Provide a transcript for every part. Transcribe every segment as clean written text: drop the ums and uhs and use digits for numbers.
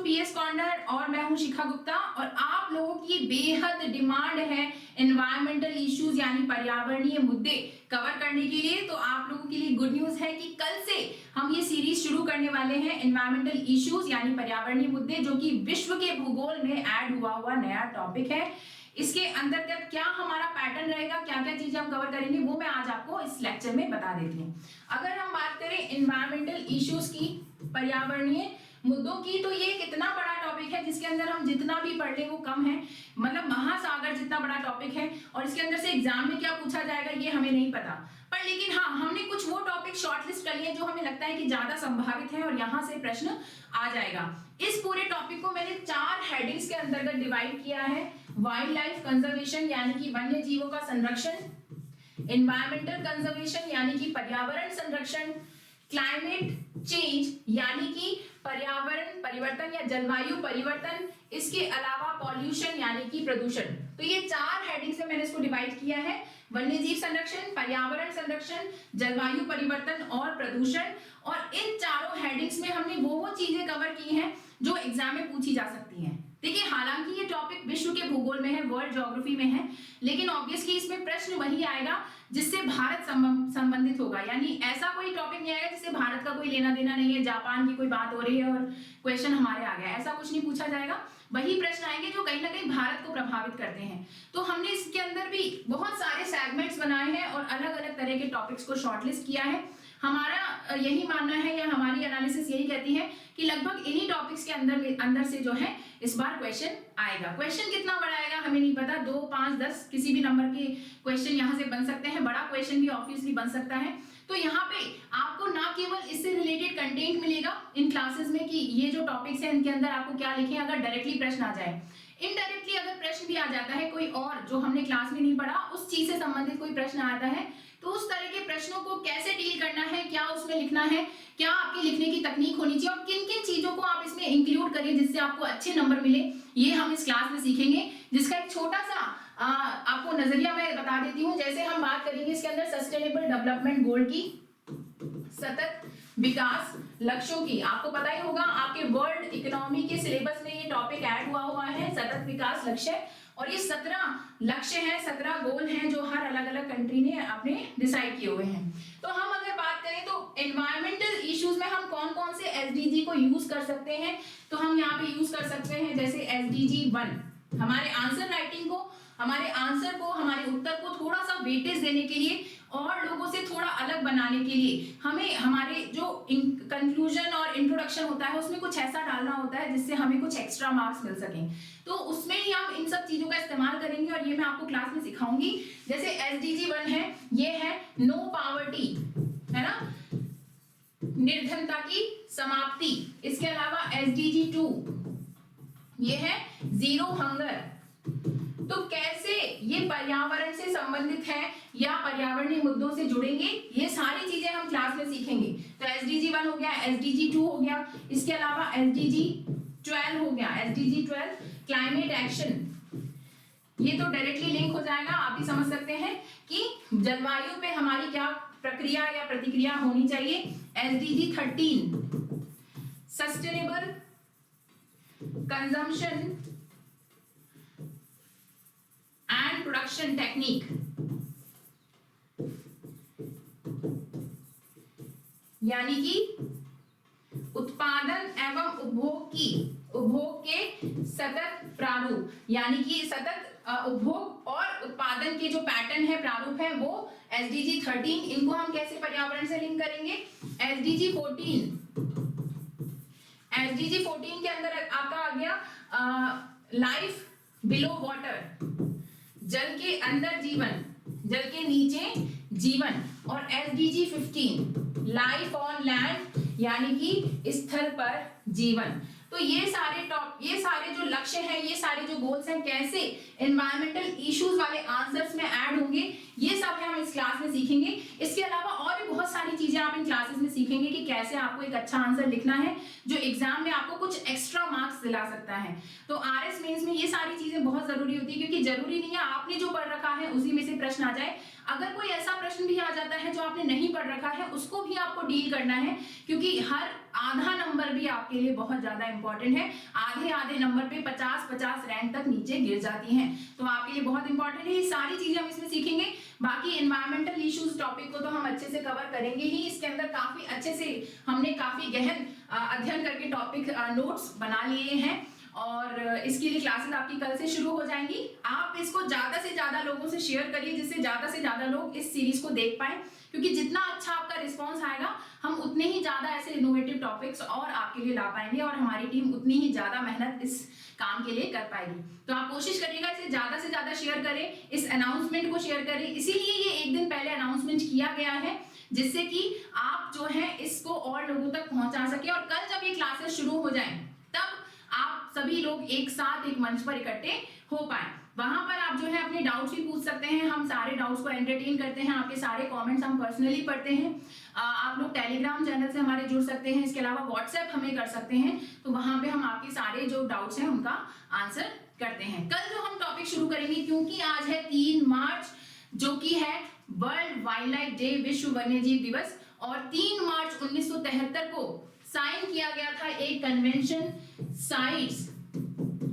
PS corner और मैं हूं शिखा गुप्ता और आप लोगों की बेहद डिमांड है एनवायरमेंटल इश्यूज यानी पर्यावरणीय मुद्दे कवर करने के लिए। तो आप लोगों के लिए गुड न्यूज है कि कल से हम ये सीरीज शुरू करने वाले हैं एनवायरमेंटल इश्यूज यानी पर्यावरणीय मुद्दे, जो कि विश्व के भूगोल में ऐड हुआ नया टॉपिक है। इसके अंतर्गत क्या हमारा पैटर्न रहेगा, क्या क्या चीजें हम कवर करेंगे, वो मैं आज आपको इस लेक्चर में बता देती हूँ। अगर हम बात करें एनवायरमेंटल इश्यूज की, पर्यावरणीय मुद्दों की, तो ये कितना बड़ा टॉपिक है जिसके अंदर हम जितना भी पढ़ ले वो कम है। मतलब महासागर जितना बड़ा टॉपिक है और इसके अंदर से एग्जाम में क्या पूछा जाएगा ये हमें नहीं पता, पर लेकिन हाँ हमने कुछ वो टॉपिक शॉर्टलिस्ट कर लिए जो हमें लगता है कि ज्यादा संभावित है और यहाँ से प्रश्न आ जाएगा। इस पूरे टॉपिक को मैंने 4 हेडिंग्स के अंतर्गत डिवाइड किया है। वाइल्ड लाइफ कंजर्वेशन यानी कि वन्य जीवों का संरक्षण, एनवायरमेंटल कंजर्वेशन यानी कि पर्यावरण संरक्षण, क्लाइमेट चेंज यानी कि पर्यावरण परिवर्तन या जलवायु परिवर्तन, इसके अलावा पॉल्यूशन यानी कि प्रदूषण। तो ये 4 हेडिंग से मैंने इसको डिवाइड किया है, वन्य जीव संरक्षण, पर्यावरण संरक्षण, जलवायु परिवर्तन और प्रदूषण। और इन चारों हेडिंग्स में हमने वो चीजें कवर की हैं जो एग्जाम में पूछी जा सकती हैं। देखिए, हालांकि ये टॉपिक विश्व के भूगोल में है, वर्ल्ड ज्योग्राफी में है, लेकिन ऑब्वियसली इसमें प्रश्न वही आएगा जिससे भारत संबंधित होगा। यानी ऐसा कोई टॉपिक नहीं आएगा जिससे भारत का कोई लेना देना नहीं है, जापान की कोई बात हो रही है और क्वेश्चन हमारे आ गया, ऐसा कुछ नहीं पूछा जाएगा। वही प्रश्न आएंगे जो कहीं ना कहीं भारत को प्रभावित करते हैं। तो हमने इसके अंदर भी बहुत सारे सेगमेंट्स बनाए हैं और अलग अलग तरह के टॉपिक्स को शॉर्टलिस्ट किया है। हमारा यही मानना है या हमारी एनालिसिस यही कहती है कि लगभग इन्हीं टॉपिक्स के अंदर से जो है इस बार क्वेश्चन आएगा। क्वेश्चन कितना बड़ा आएगा हमें नहीं पता, 2, 5, 10 किसी भी नंबर के क्वेश्चन यहाँ से बन सकते हैं। बड़ा क्वेश्चन भी ऑब्वियसली बन सकता है। तो यहाँ पे आपको ना केवल इससे रिलेटेड कंटेंट मिलेगा इन क्लासेस में कि ये जो टॉपिक्स हैं इनके अंदर आपको क्या लिखें अगर डायरेक्टली प्रश्न आ जाए, इनडायरेक्टली अगर प्रश्न भी आ जाता है कोई और जो हमने क्लास में नहीं पढ़ा उस चीज से संबंधित कोई प्रश्न आता है, तो उस तरह के प्रश्नों को कैसे डील करना है, क्या उसमें लिखना है, क्या आपकी लिखने की तकनीक होनी चाहिए और किन किन चीजों को आप इसमें इंक्लूड करिए जिससे आपको अच्छे नंबर मिले, ये हम इस क्लास में सीखेंगे। जिसका एक छोटा सा आपको नजरिया मैं बता देती हूँ। जैसे हम बात करेंगे इसके अंदर सस्टेनेबल डेवलपमेंट गोल की, सतत विकास लक्ष्यों की। आपको पता ही होगा आपके वर्ल्ड इकोनॉमी के सिलेबस में ये टॉपिक ऐड हुआ है, सतत विकास लक्ष्य। और ये 17 लक्ष्य हैं, 17 गोल हैं जो हर अलग अलग कंट्री ने अपने डिसाइड किए हुए हैं। तो हम अगर बात करें तो एनवायरमेंटल इश्यूज में हम कौन कौन से एसडीजी को यूज कर सकते हैं, तो हम यहाँ पे यूज कर सकते हैं जैसे एसडीजी 1 हमारे आंसर राइटिंग को, हमारे आंसर को, हमारे उत्तर को थोड़ा सा वेटेज देने के लिए और लोगों से थोड़ा अलग बनाने के लिए हमें हमारे जो कंक्लूजन और इंट्रोडक्शन होता है उसमें कुछ ऐसा डालना होता है जिससे हमें कुछ एक्स्ट्रा मार्क्स मिल सकें। तो उसमें ही हम इन सब चीजों का इस्तेमाल करेंगे और ये मैं आपको क्लास में सिखाऊंगी। जैसे एसडीजी 1 है, ये है नो पावर्टी, है ना, निर्धनता की समाप्ति। इसके अलावा एसडीजी 2 ये है जीरो हंगर। तो कैसे ये पर्यावरण से संबंधित है या पर्यावरणीय मुद्दों से जुड़ेंगे, ये सारी चीजें हम क्लास में सीखेंगे। तो एसडीजी 1 हो गया, एसडीजी 2 हो गया, इसके अलावा एसडीजी 12 हो गया, एसडीजी 12 क्लाइमेट एक्शन। ये तो डायरेक्टली लिंक हो जाएगा, आप ही समझ सकते हैं कि जलवायु पे हमारी क्या प्रक्रिया या प्रतिक्रिया होनी चाहिए। SDG 13 sustainable consumption and production technique, यानी कि उत्पादन एवं उपभोग के सतत प्रारूप, यानी कि सतत उपभोग और उत्पादन के जो पैटर्न है, प्रारूप है, वो एसडीजी 13। इनको हम कैसे पर्यावरण से लिंक करेंगे। एसडीजी 14 के अंदर आपका आ गया लाइफ बिलो वाटर, जल के अंदर जीवन, जल के नीचे जीवन। और एसडीजी 15 लाइफ ऑन लैंड, यानी कि स्थल पर जीवन। तो ये सारे जो लक्ष्य हैं, ये सारे जो गोल्स हैं, कैसे एनवायरमेंटल इश्यूज वाले आंसर्स में ऐड होंगे, ये सब है हम इस क्लास में सीखेंगे। इसके अलावा और भी बहुत सारी चीजें आप इन क्लासेस में सीखेंगे कि कैसे आपको एक अच्छा आंसर लिखना है जो एग्जाम में आपको कुछ एक्स्ट्रा मार्क्स दिला सकता है। तो आरएस मेंस में ये सारी चीजें बहुत जरूरी होती है, क्योंकि जरूरी नहीं है आपने जो पढ़ रखा है उसी में से प्रश्न आ जाए। अगर कोई ऐसा प्रश्न भी आ जाता है जो आपने नहीं पढ़ रखा है, उसको भी आपको डील करना है, क्योंकि हर आधा नंबर भी आपके लिए बहुत ज्यादा इंपॉर्टेंट है। आधे आधे नंबर पे 50-50 रैंक तक नीचे गिर जाती हैं, तो आपके लिए बहुत इंपॉर्टेंट है। ये सारी चीजें हम इसमें सीखेंगे। बाकी एनवायरमेंटल इश्यूज टॉपिक को तो हम अच्छे से कवर करेंगे ही। इसके अंदर काफी अच्छे से हमने काफी गहन अध्ययन करके टॉपिक नोट्स बना लिए हैं और इसके लिए क्लासेस आपकी कल से शुरू हो जाएंगी। आप इसको ज्यादा से ज्यादा लोगों से शेयर करिए, जिससे ज्यादा से ज्यादा लोग इस सीरीज को देख पाए, क्योंकि जितना अच्छा आपका रिस्पांस आएगा हम उतने ही ज्यादा ऐसे इनोवेटिव टॉपिक्स और आपके लिए ला पाएंगे और हमारी टीम उतनी ही ज्यादा मेहनत इस काम के लिए कर पाएगी। तो आप कोशिश करिएगा इसे ज्यादा से ज्यादा शेयर करें, इस अनाउंसमेंट को शेयर करें। इसीलिए ये एक दिन पहले अनाउंसमेंट किया गया है, जिससे कि आप जो है इसको और लोगों तक पहुंचा सके और कल जब ये क्लासेस शुरू हो जाएं तब आप सभी लोग एक साथ एक मंच पर इकट्ठे हो पाए। वहां पर आप जो है अपने डाउट्स भी पूछ सकते हैं, हम सारे डाउट्स को एंटरटेन करते हैं, आपके सारे कमेंट्स हम पर्सनली पढ़ते हैं। आप लोग टेलीग्राम चैनल से हमारे जुड़ सकते हैं, इसके अलावा व्हाट्सएप हमें कर सकते हैं, तो वहां पे हम आपके सारे जो डाउट्स हैं उनका आंसर करते हैं। कल जो हम टॉपिक शुरू करेंगे, क्योंकि आज है 3 मार्च जो कि है वर्ल्ड वाइल्ड लाइफ डे, विश्व वन्यजीव दिवस, और 3 मार्च 1973 को साइन किया गया था एक कन्वेंशन साइट्स,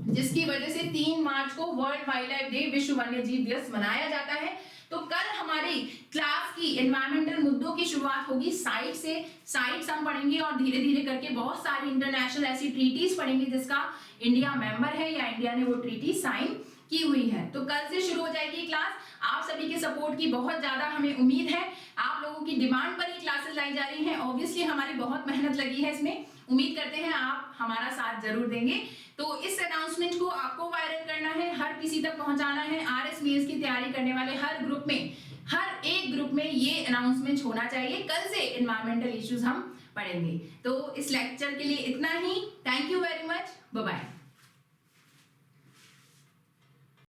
जिसकी वजह से 3 मार्च को वर्ल्ड वाइल्ड लाइफ डे, विश्व वन्यजीव दिवस मनाया जाता है। तो कल हमारी क्लास की एनवायरमेंटल मुद्दों की शुरुआत होगी साइट से। साइट्स हम पढ़ेंगे और धीरे धीरे करके बहुत सारी इंटरनेशनल ऐसी ट्रीटीज पढ़ेंगे जिसका इंडिया मेंबर है या इंडिया ने वो ट्रीटी साइन की हुई है। तो कल से शुरू हो जाएगी क्लास। आप सभी के सपोर्ट की बहुत ज्यादा हमें उम्मीद है। आप लोगों की डिमांड पर ये क्लासेस लाई जा रही हैं। ऑब्वियसली हमारी बहुत मेहनत लगी है इसमें, उम्मीद करते हैं आप हमारा साथ जरूर देंगे। तो इस अनाउंसमेंट को आपको वायरल करना है, हर किसी तक पहुंचाना है। आरएस मेंस की तैयारी करने वाले हर ग्रुप में, हर एक ग्रुप में ये अनाउंसमेंट होना चाहिए। कल से एनवायरमेंटल इश्यूज हम पढ़ेंगे। तो इस लेक्चर के लिए इतना ही। Thank you very much, bye bye.